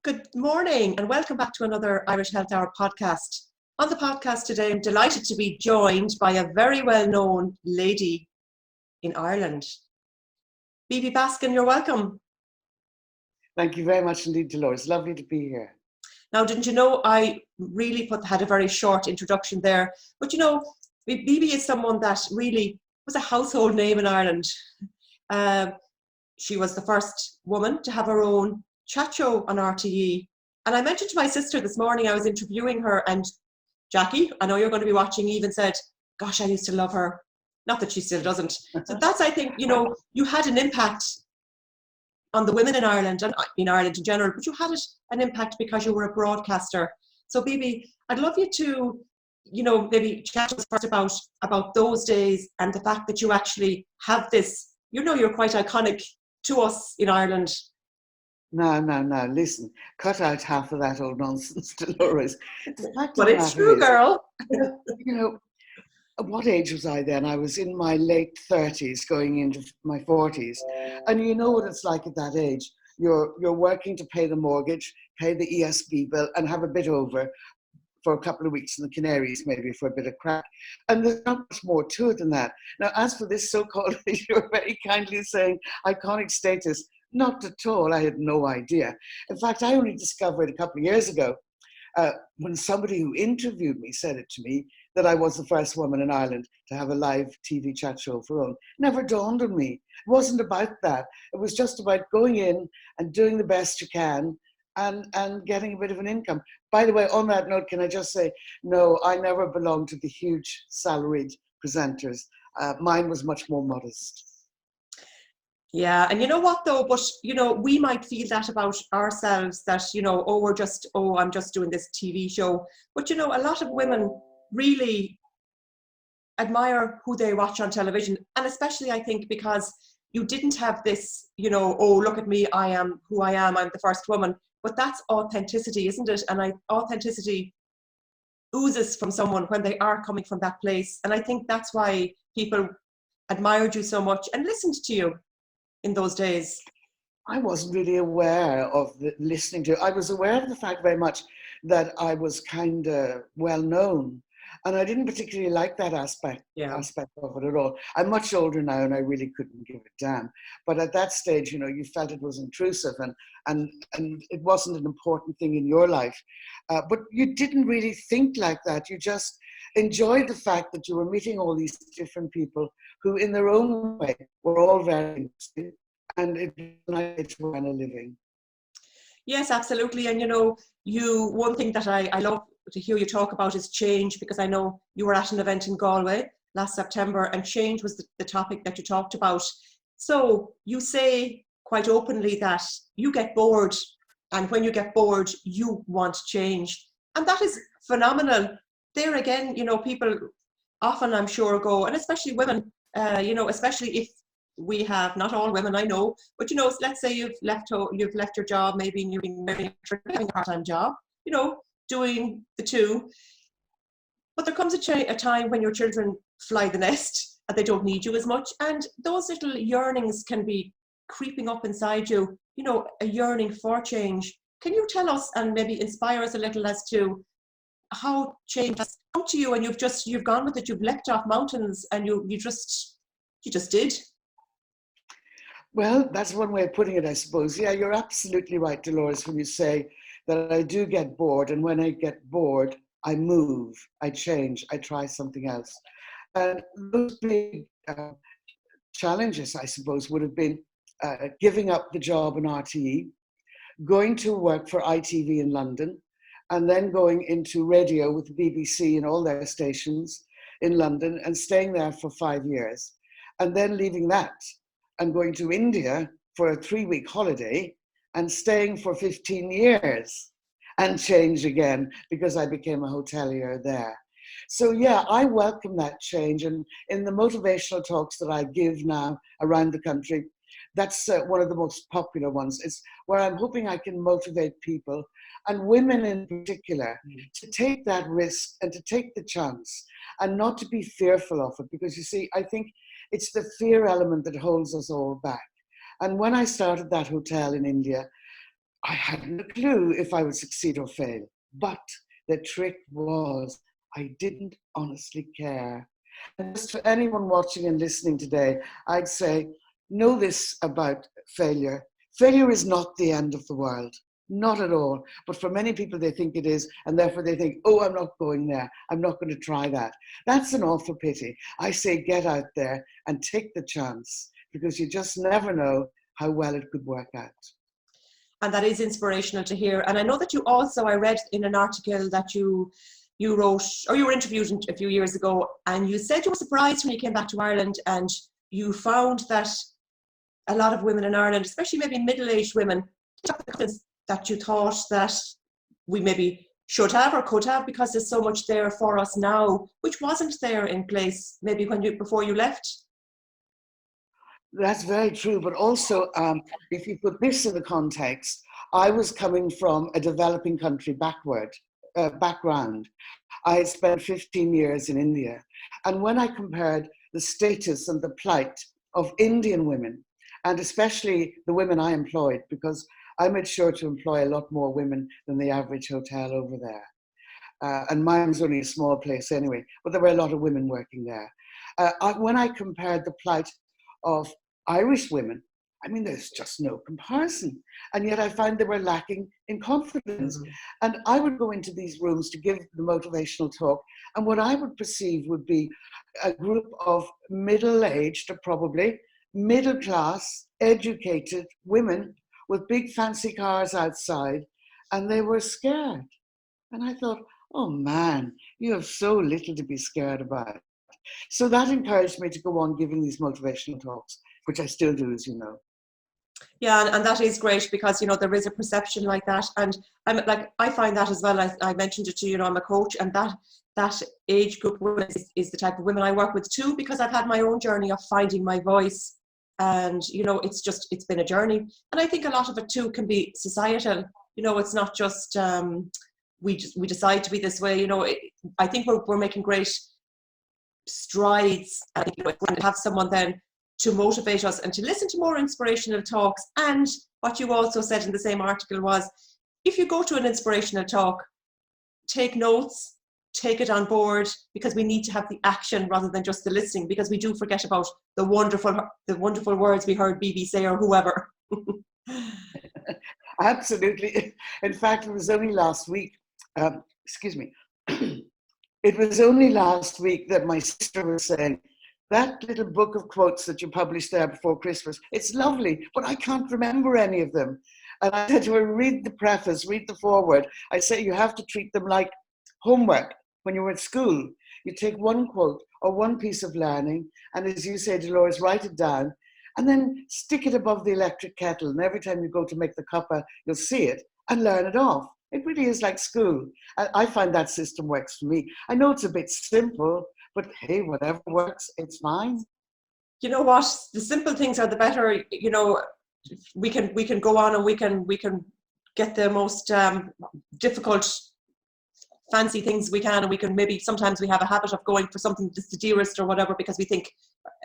Good morning and welcome back to another Irish Health Hour podcast. On the podcast today, I'm delighted to be joined by a very well-known lady in Ireland. Bibi Baskin, you're welcome. Thank you very much indeed, Dolores. Lovely to be here. Now, didn't you know I really had a very short introduction there, but you know, Bibi is someone that really was a household name in Ireland. She was the first woman to have her own chat show on RTE. And I mentioned to my sister this morning, I was interviewing her, and Jackie, I know you're going to be watching, even said, gosh, I used to love her. Not that she still doesn't. So that's, I think, you had an impact on the women in Ireland and in Ireland in general, but you had an impact because you were a broadcaster. So Bibi, I'd love you to, maybe chat to us first about those days and the fact that you actually have this, you're quite iconic to us in Ireland. No. Listen, cut out half of that old nonsense, Dolores. But it's true, girl. What age was I then? I was in my late 30s, going into my 40s. And you know what it's like at that age. You're working to pay the mortgage, pay the ESB bill, and have a bit over for a couple of weeks in the Canaries, maybe for a bit of crack. And there's not much more to it than that. Now, as for this so-called, you're very kindly saying iconic status, not at all. I had no idea. In fact, I only discovered a couple of years ago when somebody who interviewed me said it to me that I was the first woman in Ireland to have a live TV chat show of her own. Never dawned on me. It wasn't about that. It was just about going in and doing the best you can and getting a bit of an income. By the way, on that note, can I just say, no, I never belonged to the huge salaried presenters. Mine was much more modest. Yeah, and you know what though, but we might feel that about ourselves, that, I'm just doing this TV show. But a lot of women really admire who they watch on television. And especially I think because you didn't have this, look at me, I am who I am, I'm the first woman. But that's authenticity, isn't it? And authenticity oozes from someone when they are coming from that place. And I think that's why people admired you so much and listened to you in those days. I wasn't really aware of listening to. I was aware of the fact very much that I was kind of well known, and I didn't particularly like that aspect of it at all. I'm much older now, and I really couldn't give a damn. But at that stage, you felt it was intrusive, and it wasn't an important thing in your life. But you didn't really think like that. You just enjoyed the fact that you were meeting all these different people who, in their own way, were all very interesting, and it was nice to earn a living. Yes, absolutely. And one thing that I love to hear you talk about is change, because I know you were at an event in Galway last September, and change was the topic that you talked about. So you say quite openly that you get bored, and when you get bored, you want change. And that is phenomenal. There again, people often, I'm sure, go, and especially women, especially if we have, not all women I know, but let's say you've left your job, maybe, and you're having a part-time job, doing the two. But there comes a time when your children fly the nest and they don't need you as much, and those little yearnings can be creeping up inside you, a yearning for change. Can you tell us and maybe inspire us a little as to how change has come to you, and you've gone with it, you've leapt off mountains, and you just did? Well, that's one way of putting it, I suppose. Yeah, you're absolutely right, Dolores, when you say that I do get bored, and when I get bored, I move, I change, I try something else. And those big challenges, I suppose, would have been giving up the job in RTE, going to work for ITV in London, and then going into radio with the BBC and all their stations in London and staying there for 5 years, and then leaving that and going to India for a 3-week holiday and staying for 15 years and change again because I became a hotelier there. So yeah, I welcome that change. And in the motivational talks that I give now around the country, that's one of the most popular ones. It's where I'm hoping I can motivate people, and women in particular, to take that risk and to take the chance and not to be fearful of it. Because you see, I think it's the fear element that holds us all back. And when I started that hotel in India, I hadn't a clue if I would succeed or fail. But the trick was I didn't honestly care. And just for anyone watching and listening today, I'd say, know this about failure. Failure is not the end of the world. Not at all. But for many people, they think it is. And therefore they think, oh, I'm not going there. I'm not going to try that. That's an awful pity. I say, get out there and take the chance, because you just never know how well it could work out. And that is inspirational to hear. And I know that you also, I read in an article that you wrote, or you were interviewed a few years ago, and you said you were surprised when you came back to Ireland and you found that a lot of women in Ireland, especially maybe middle-aged women, that you thought that we maybe should have or could have, because there's so much there for us now, which wasn't there in place maybe before you left. That's very true. But also, if you put this in the context, I was coming from a developing country background. I had spent 15 years in India. And when I compared the status and the plight of Indian women, and especially the women I employed, because I made sure to employ a lot more women than the average hotel over there. And mine was only a small place anyway, but there were a lot of women working there. When I compared the plight of Irish women, I mean, there's just no comparison. And yet I found they were lacking in confidence. Mm-hmm. And I would go into these rooms to give the motivational talk. And what I would perceive would be a group of middle-aged, or probably middle-class, educated women with big fancy cars outside. And they were scared. And I thought, oh man, you have so little to be scared about. So that encouraged me to go on giving these motivational talks, which I still do, as you know. Yeah, and that is great, because, you know, there is a perception like that. And I find that as well. I mentioned it to you, you know, I'm a coach, and that age group women is the type of women I work with too, because I've had my own journey of finding my voice. And, you know, it's been a journey. And I think a lot of it too can be societal. You know, it's not just, we decide to be this way. You know, I think we're making great strides. I think, you know, it's going to have someone then to motivate us and to listen to more inspirational talks. And what you also said in the same article was, if you go to an inspirational talk, take notes, take it on board, because we need to have the action rather than just the listening, because we do forget about the wonderful words we heard Bibi say, or whoever. Absolutely. In fact, it was only last week, it was only last week that my sister was saying, that little book of quotes that you published there before Christmas, it's lovely, but I can't remember any of them. And I said to her, read the preface, read the foreword. I say you have to treat them like homework when you were at school. You take one quote or one piece of learning, and as you say, Dolores, write it down, and then stick it above the electric kettle. And every time you go to make the cuppa, you'll see it and learn it off. It really is like school. I find that system works for me. I know it's a bit simple, but hey, whatever works, it's fine. You know what? The simple things are the better. You know, we can go on and we can get the most difficult, fancy things we can, and we can maybe sometimes we have a habit of going for something that's the dearest or whatever, because we think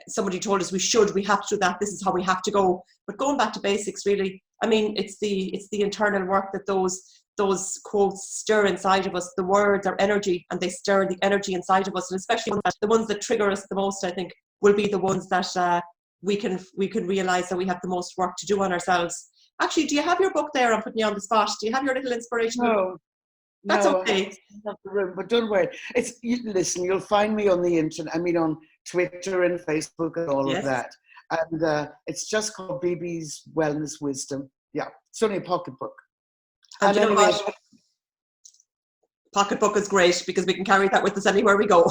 somebody told us we have to do that. This is how we have to go. But going back to basics, really, I mean, it's the internal work that those quotes stir inside of us. The words are energy, and they stir the energy inside of us, and especially the ones that trigger us the most, I think, will be the ones that we can realize that we have the most work to do on ourselves. Actually, do you have your book there? I'm putting you on the spot. Do you have your little inspirational book? That's okay. But don't worry. Listen, you'll find me on the internet. I mean, on Twitter and Facebook and all of that. And it's just called Bibi's Wellness Wisdom. Yeah, it's only a pocketbook. And you know what? Pocketbook is great, because we can carry that with us anywhere we go.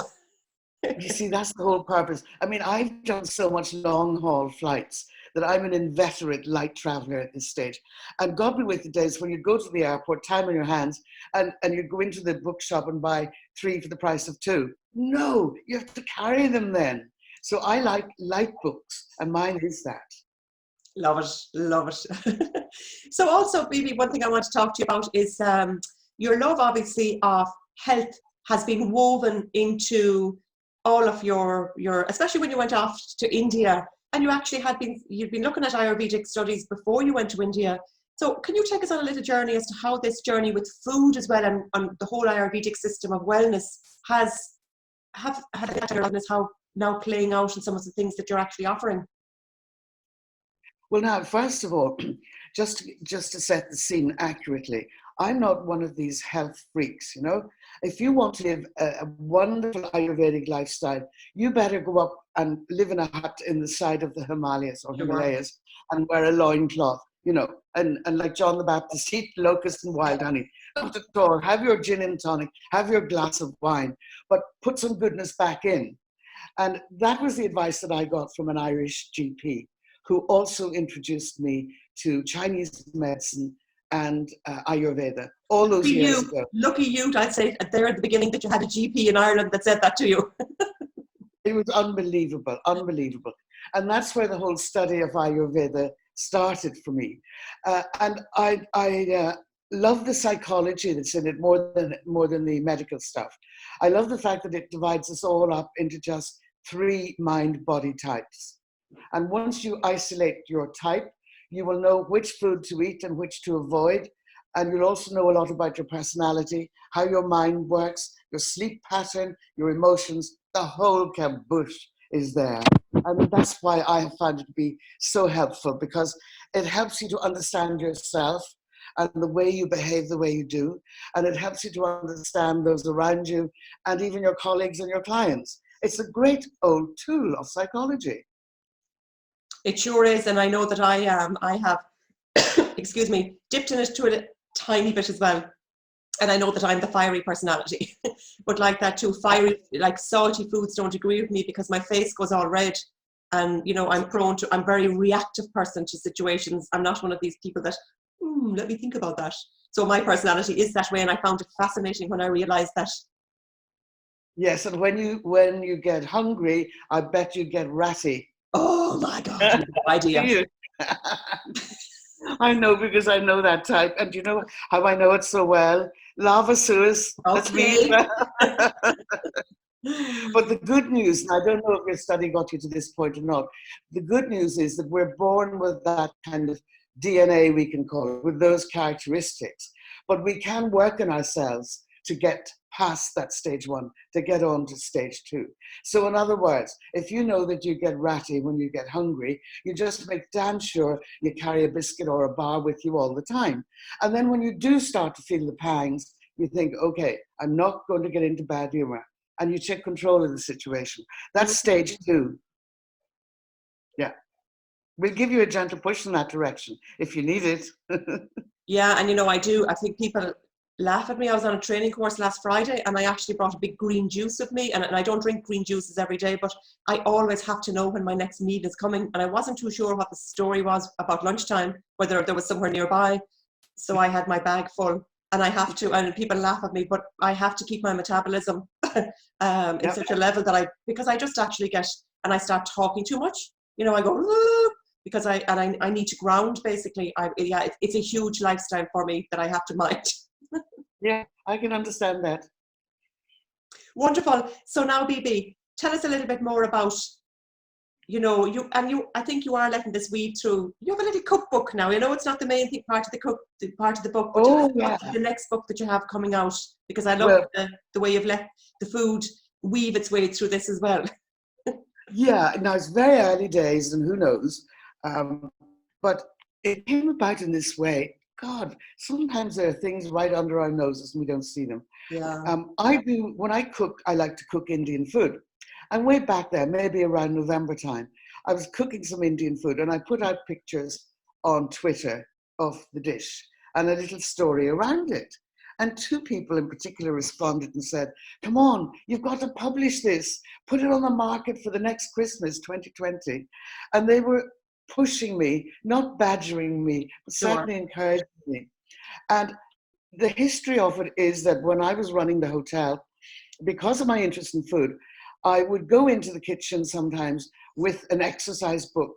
You see, that's the whole purpose. I mean, I've done so much long haul flights that I'm an inveterate light traveler at this stage. And God be with the days when you go to the airport, time on your hands, and you go into the bookshop and buy 3 for the price of 2. No, you have to carry them then. So I like light books, and mine is that. Love it. So also, Bibi, one thing I want to talk to you about is your love, obviously, of health has been woven into all of your, especially when you went off to India, and you'd been looking at Ayurvedic studies before you went to India. So can you take us on a little journey as to how this journey with food as well and the whole Ayurvedic system of wellness has how now playing out in some of the things that you're actually offering? Well, now, first of all, just to set the scene accurately, I'm not one of these health freaks, you know. If you want to live a wonderful Ayurvedic lifestyle, you better go up and live in a hut in the side of the Himalayas or Himalayas and wear a loincloth, you know, and like John the Baptist, eat locusts and wild honey. Not at all. Have your gin and tonic, have your glass of wine, but put some goodness back in. And that was the advice that I got from an Irish GP, who also introduced me to Chinese medicine and Ayurveda all those years ago. Lucky you, I'd say there at the beginning that you had a GP in Ireland that said that to you. It was unbelievable, unbelievable. And that's where the whole study of Ayurveda started for me. And I love the psychology that's in it more than the medical stuff. I love the fact that it divides us all up into just 3 mind-body types. And once you isolate your type, you will know which food to eat and which to avoid. And you'll also know a lot about your personality, how your mind works, your sleep pattern, your emotions, the whole caboose is there. And that's why I have found it to be so helpful, because it helps you to understand yourself and the way you behave the way you do. And it helps you to understand those around you and even your colleagues and your clients. It's a great old tool of psychology. It sure is, and I know that I have, excuse me, dipped in it to a tiny bit as well. And I know that I'm the fiery personality, but like that too, fiery, like salty foods don't agree with me because my face goes all red. And, you know, I'm very reactive person to situations. I'm not one of these people that, let me think about that. So my personality is that way, and I found it fascinating when I realized that. Yes, and when you get hungry, I bet you get ratty. Oh my God, no idea. I know, because I know that type. And you know how I know it so well? Lava Suez. That's me. But the good news, and I don't know if your study got you to this point or not, the good news is that we're born with that kind of DNA, we can call it, with those characteristics. But we can work on ourselves to get past that stage 1, to get on to stage 2. So in other words, if you know that you get ratty when you get hungry, you just make damn sure you carry a biscuit or a bar with you all the time. And then when you do start to feel the pangs, you think, okay, I'm not going to get into bad humor. And you take control of the situation. That's stage 2. Yeah. We'll give you a gentle push in that direction if you need it. Yeah, and you know, I do. I think people laugh at me. I was on a training course last Friday and I actually brought a big green juice with me. And I don't drink green juices every day, but I always have to know when my next meal is coming. And I wasn't too sure what the story was about lunchtime, whether there was somewhere nearby. So I had my bag full, and I have to, and people laugh at me, but I have to keep my metabolism in such a level that because I just actually get, and I start talking too much. You know, I go, because I need to ground basically. It's a huge lifestyle for me that I have to mind. Yeah, I can understand that. Wonderful. So now, Bibi, tell us a little bit more about, you know, I think you are letting this weave through. You have a little cookbook now. You know, it's not the main thing part of the book, but the next book that you have coming out, because I love the way you've let the food weave its way through this as well. Yeah, now it's very early days, and who knows, but it came about in this way. God, sometimes there are things right under our noses and we don't see them. Yeah. When I cook, I like to cook Indian food. And way back there, maybe around November time, I was cooking some Indian food and I put out pictures on Twitter of the dish and a little story around it. And 2 people in particular responded and said, come on, you've got to publish this, put it on the market for the next Christmas, 2020. And they were pushing me, not badgering me, but certainly encouraging me. And the history of it is that when I was running the hotel, because of my interest in food, I would go into the kitchen sometimes with an exercise book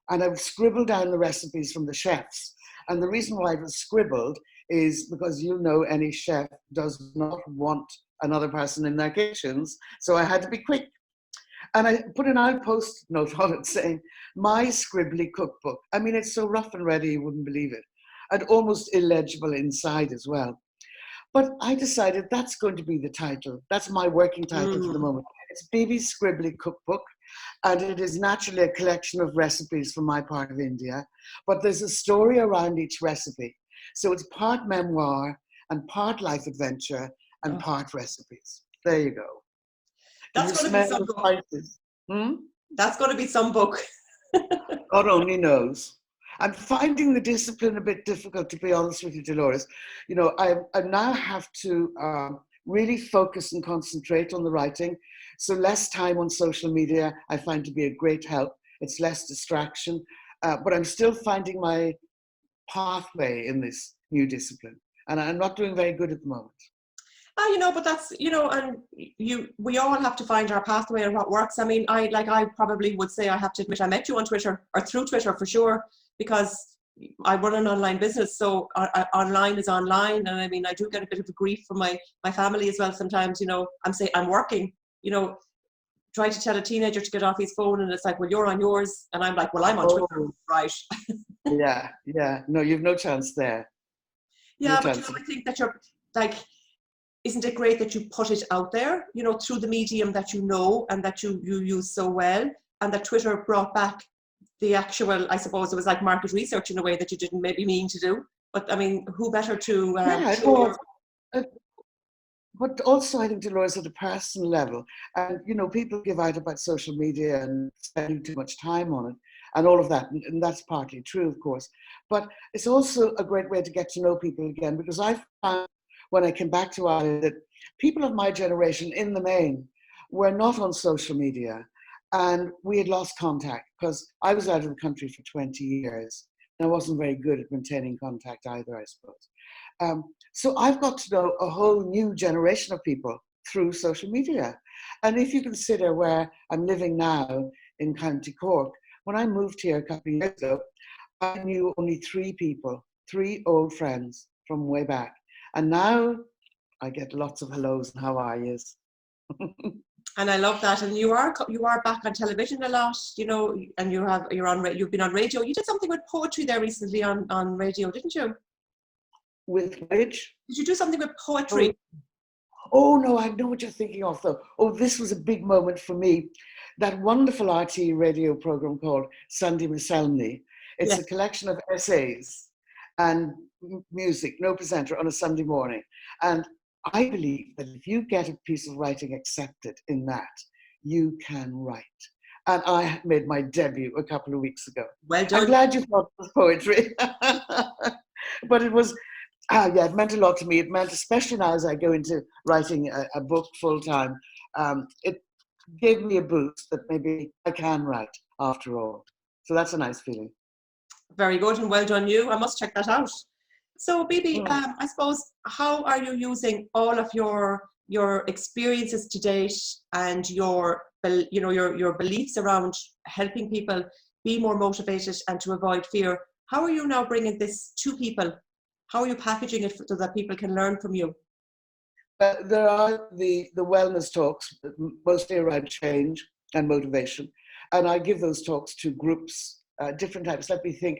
and I would scribble down the recipes from the chefs. And the reason why it was scribbled is because, you know, any chef does not want another person in their kitchens. So I had to be quick. And I put an outpost note on it saying, my scribbly cookbook. I mean, it's so rough and ready, you wouldn't believe it. and almost illegible inside as well. But I decided that's going to be the title. That's my working title for the moment. It's Bibi's Scribbly Cookbook, and it is naturally a collection of recipes from my part of India. But there's a story around each recipe. So it's part memoir and part life adventure and part recipes. There you go. That's going to be some book. That's going to be some book. God only knows. I'm finding the discipline a bit difficult, to be honest with you, Dolores. You know, I now have to really focus and concentrate on the writing. So less time on social media I find to be a great help. It's less distraction, but I'm still finding my pathway in this new discipline. And I'm not doing very good at the moment. You know, but that's, you know, and we all have to find our pathway and what works. I mean, I probably would say, I have to admit, I met you on Twitter, or through Twitter for sure, because I run an online business, so online is online. And I mean, I do get a bit of a grief from my family as well sometimes. You know, I'm working, you know, try to tell a teenager to get off his phone, and it's like, well, you're on yours, and I'm like, well, I'm on Twitter, right? Yeah, no, you've no chance there. Yeah, but you know, I think that you're like, isn't it great that you put it out there, you know, through the medium that you know and that you use so well, and that Twitter brought back the actual, I suppose it was like market research in a way that you didn't maybe mean to do. But I mean, who better to show But also, I think, Dolores, at a personal level, and you know, people give out about social media and spending too much time on it and all of that, and that's partly true, of course. But it's also a great way to get to know people again, because I found when I came back to Ireland that people of my generation, in the main, were not on social media, and we had lost contact because I was out of the country for 20 years, and I wasn't very good at maintaining contact either, I suppose. So I've got to know a whole new generation of people through social media. And if you consider where I'm living now in County Cork, when I moved here a couple of years ago, I knew only 3 people, 3 old friends from way back. And now I get lots of hellos and how are yous. And I love that. And you are back on television a lot, you know, and you've been on radio. You did something with poetry there recently on radio, didn't you? With which? Did you do something with poetry? Oh no, I know what you're thinking of though. Oh, this was a big moment for me. That wonderful RT radio program called Sunday Miselny. It's a collection of essays and music, no presenter, on a Sunday morning. And I believe that if you get a piece of writing accepted in that, you can write. And I made my debut a couple of weeks ago. Well done. I'm glad you thought it was poetry. But it was, it meant a lot to me. It meant, especially now as I go into writing a book full time, it gave me a boost that maybe I can write after all. So that's a nice feeling. Very good, and well done you. I must check that out. So Bibi, I suppose, how are you using all of your experiences to date and your beliefs around helping people be more motivated and to avoid fear? How are you now bringing this to people? How are you packaging it so that people can learn from you? There are the wellness talks, mostly around change and motivation. And I give those talks to groups, different types. Let me think.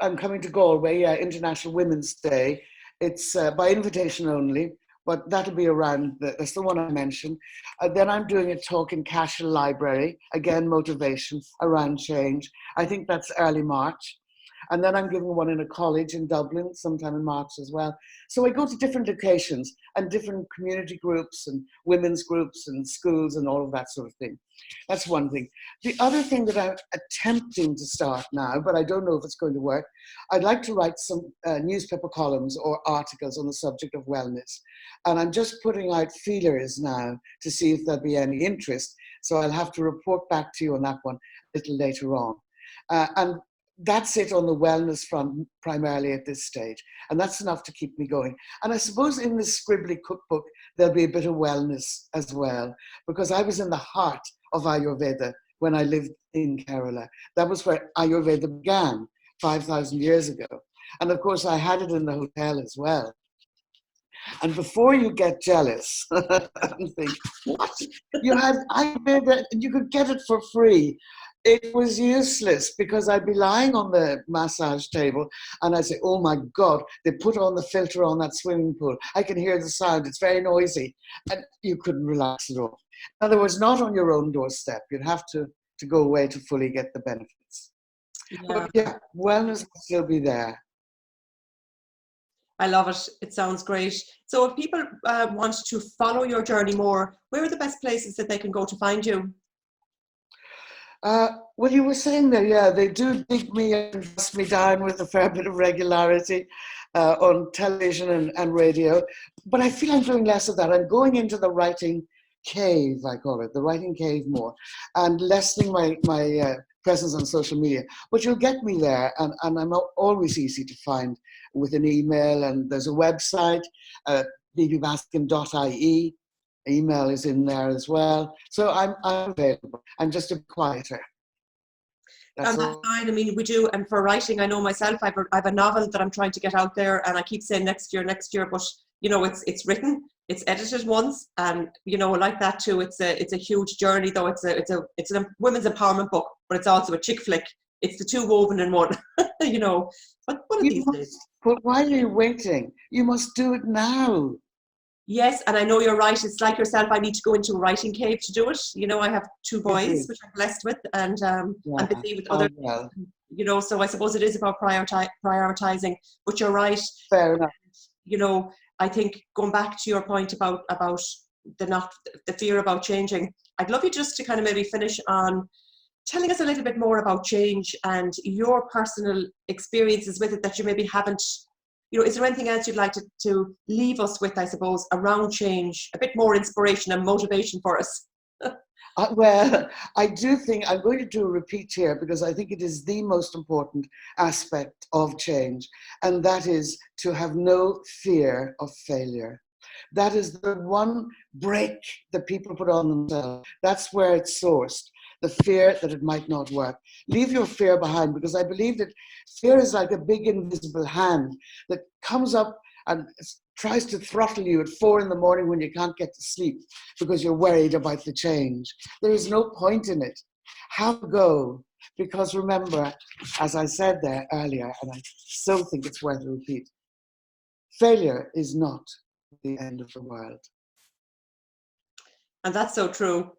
I'm coming to Galway, International Women's Day. It's by invitation only, but that'll be around, that's the one I mentioned. Then I'm doing a talk in Cashel Library, again, motivation around change. I think that's early March. And then I'm giving one in a college in Dublin, sometime in March as well. So I go to different locations and different community groups and women's groups and schools and all of that sort of thing. That's one thing. The other thing that I'm attempting to start now, but I don't know if it's going to work, I'd like to write some newspaper columns or articles on the subject of wellness. And I'm just putting out feelers now to see if there'll be any interest. So I'll have to report back to you on that one a little later on. And that's it on the wellness front primarily at this stage. And that's enough to keep me going. And I suppose in this scribbly cookbook, there'll be a bit of wellness as well, because I was in the heart of Ayurveda when I lived in Kerala. That was where Ayurveda began 5,000 years ago. And of course, I had it in the hotel as well. And before you get jealous and think, what? You had Ayurveda, you could get it for free. It was useless because I'd be lying on the massage table and I'd say, oh my God, they put on the filter on that swimming pool. I can hear the sound. It's very noisy. And you couldn't relax at all. In other words, not on your own doorstep. You'd have to go away to fully get the benefits. Yeah, But yeah, wellness will still be there. I love it. It sounds great. So if people want to follow your journey more, where are the best places that they can go to find you? Well, you were saying there, yeah, they do dig me and dust me down with a fair bit of regularity on television and radio. But I feel I'm doing less of that. I'm going into the writing cave, I call it, the writing cave more, and lessening my presence on social media. But you'll get me there, and I'm always easy to find with an email. And there's a website, bibibaskin.ie. Email is in there as well. So I'm available. I'm just a bit quieter. That's fine. I mean, we do. And for writing, I know myself, I have a novel that I'm trying to get out there, and I keep saying next year, but you know, it's written, it's edited once, and you know, like that too. It's a huge journey, though. It's a women's empowerment book, but it's also a chick flick. It's the two woven in one. You know, but one of these days. But why are you waiting? You must do it now. Yes, and I know you're right. It's like yourself. I need to go into a writing cave to do it. You know, I have two boys, which I'm blessed with, and I'm busy with other. Well. You know, so I suppose it is about prioritizing. But you're right. Fair enough. You know, I think going back to your point about the fear about changing. I'd love you just to kind of maybe finish on telling us a little bit more about change and your personal experiences with it that you maybe haven't. You know, is there anything else you'd like to leave us with, I suppose, around change, a bit more inspiration and motivation for us? Well, I do think I'm going to do a repeat here because I think it is the most important aspect of change, and that is to have no fear of failure. That is the one break that people put on themselves. That's where it's sourced. The fear that it might not work. Leave your fear behind, because I believe that fear is like a big invisible hand that comes up and tries to throttle you at 4 a.m. when you can't get to sleep because you're worried about the change. There is no point in it. Have a go, because remember, as I said there earlier, and I so think it's worth a repeat, failure is not the end of the world. And that's so true.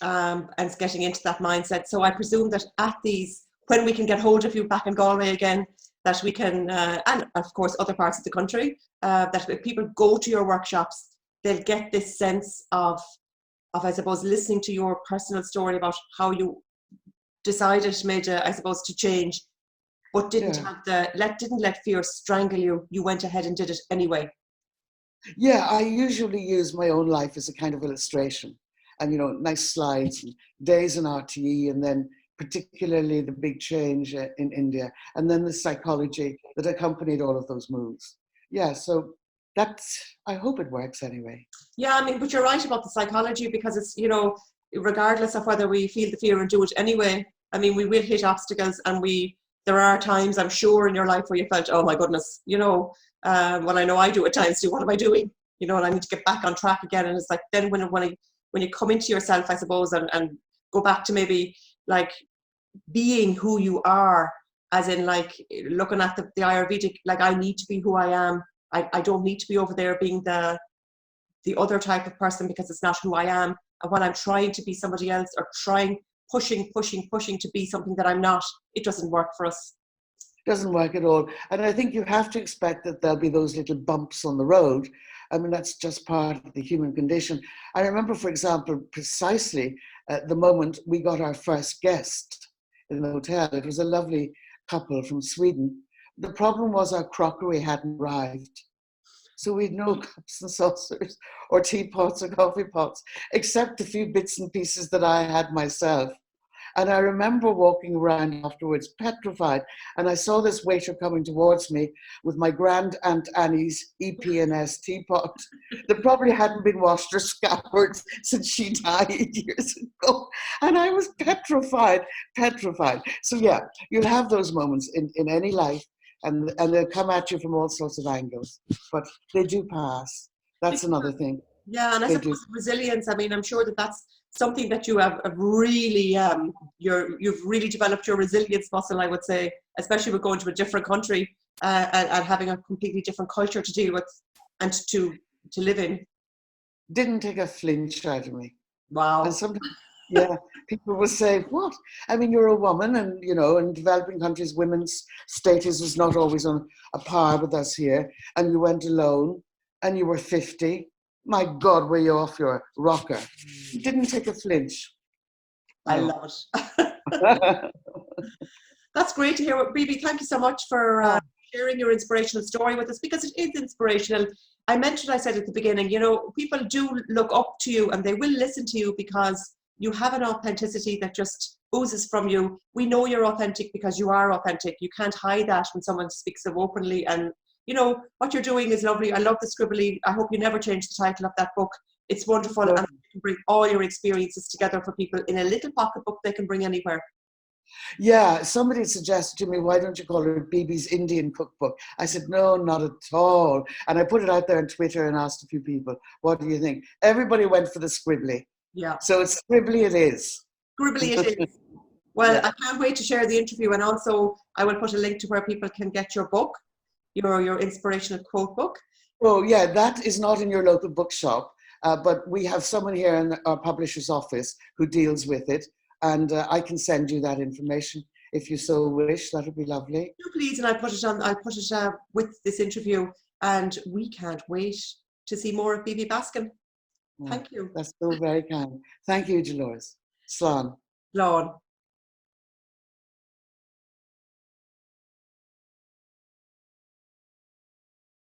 And it's getting into that mindset. So I presume that at these, when we can get hold of you back in Galway again, that we can, and of course other parts of the country, that if people go to your workshops, they'll get this sense of I suppose, listening to your personal story about how you decided, I suppose, to change, but didn't didn't let fear strangle you. You went ahead and did it anyway. Yeah, I usually use my own life as a kind of illustration. And, you know, nice slides and days in RTE, and then particularly the big change in India, and then the psychology that accompanied all of those moves. Yeah, so I hope it works anyway. Yeah, I mean, but you're right about the psychology, because it's, you know, regardless of whether we feel the fear and do it anyway, I mean, we will hit obstacles, and there are times, I'm sure, in your life where you felt, oh my goodness, you know, well, I know I do at times too, what am I doing? You know, and I need to get back on track again. And it's like, then when you come into yourself, I suppose, and go back to maybe like being who you are, as in like looking at the Ayurvedic, like I need to be who I am. I don't need to be over there being the other type of person, because it's not who I am. And when I'm trying to be somebody else, or pushing to be something that I'm not, it doesn't work for us. Doesn't work at all. And I think you have to expect that there'll be those little bumps on the road. I mean, that's just part of the human condition. I remember, for example, precisely at the moment we got our first guest in the hotel. It was a lovely couple from Sweden. The problem was our crockery hadn't arrived. So we had no cups and saucers or teapots or coffee pots, except a few bits and pieces that I had myself. And I remember walking around afterwards, petrified, and I saw this waiter coming towards me with my grand Aunt Annie's EP&S teapot that probably hadn't been washed or scoured since she died years ago. And I was petrified. So yeah, you'll have those moments in any life, and they'll come at you from all sorts of angles, but they do pass. That's another thing. Yeah, and I They do. suppose resilience, I mean, I'm sure that that's something that you have really, you've really developed your resilience muscle, I would say, especially with going to a different country and having a completely different culture to deal with and to live in. Didn't take a flinch out of me. And Wow. sometimes, yeah, people will say, "What? I mean, you're a woman, and you know, in developing countries, women's status is not always on a par with us here. And you went alone, and you were 50. My God, were you off your rocker?" Didn't take a flinch. I No. love it. That's great to hear. Bibi, thank you so much for sharing your inspirational story with us, because it is inspirational. I said at the beginning, you know, people do look up to you and they will listen to you because you have an authenticity that just oozes from you. We know you're authentic because you are authentic. You can't hide that when someone speaks so openly. And, you know, what you're doing is lovely. I love the scribbly. I hope you never change the title of that book. It's wonderful. No. And you can bring all your experiences together for people in a little pocket book they can bring anywhere. Yeah, somebody suggested to me, "Why don't you call it Bibi's Indian Cookbook?" I said, "No, not at all." And I put it out there on Twitter and asked a few people, "What do you think?" Everybody went for the scribbly. Yeah. So it's scribbly it is. Scribbly it is. Well, Yeah. I can't wait to share the interview, and also I will put a link to where people can get your book, your inspirational quote book. Oh, yeah, that is not in your local bookshop, but we have someone here in our publisher's office who deals with it, and I can send you that information if you so wish. That would be lovely. Do please, and I'll put it with this interview, and we can't wait to see more of Bibi Baskin. Yeah, Thank you. that's so very kind. Thank you, Dolores. Slán. Lán.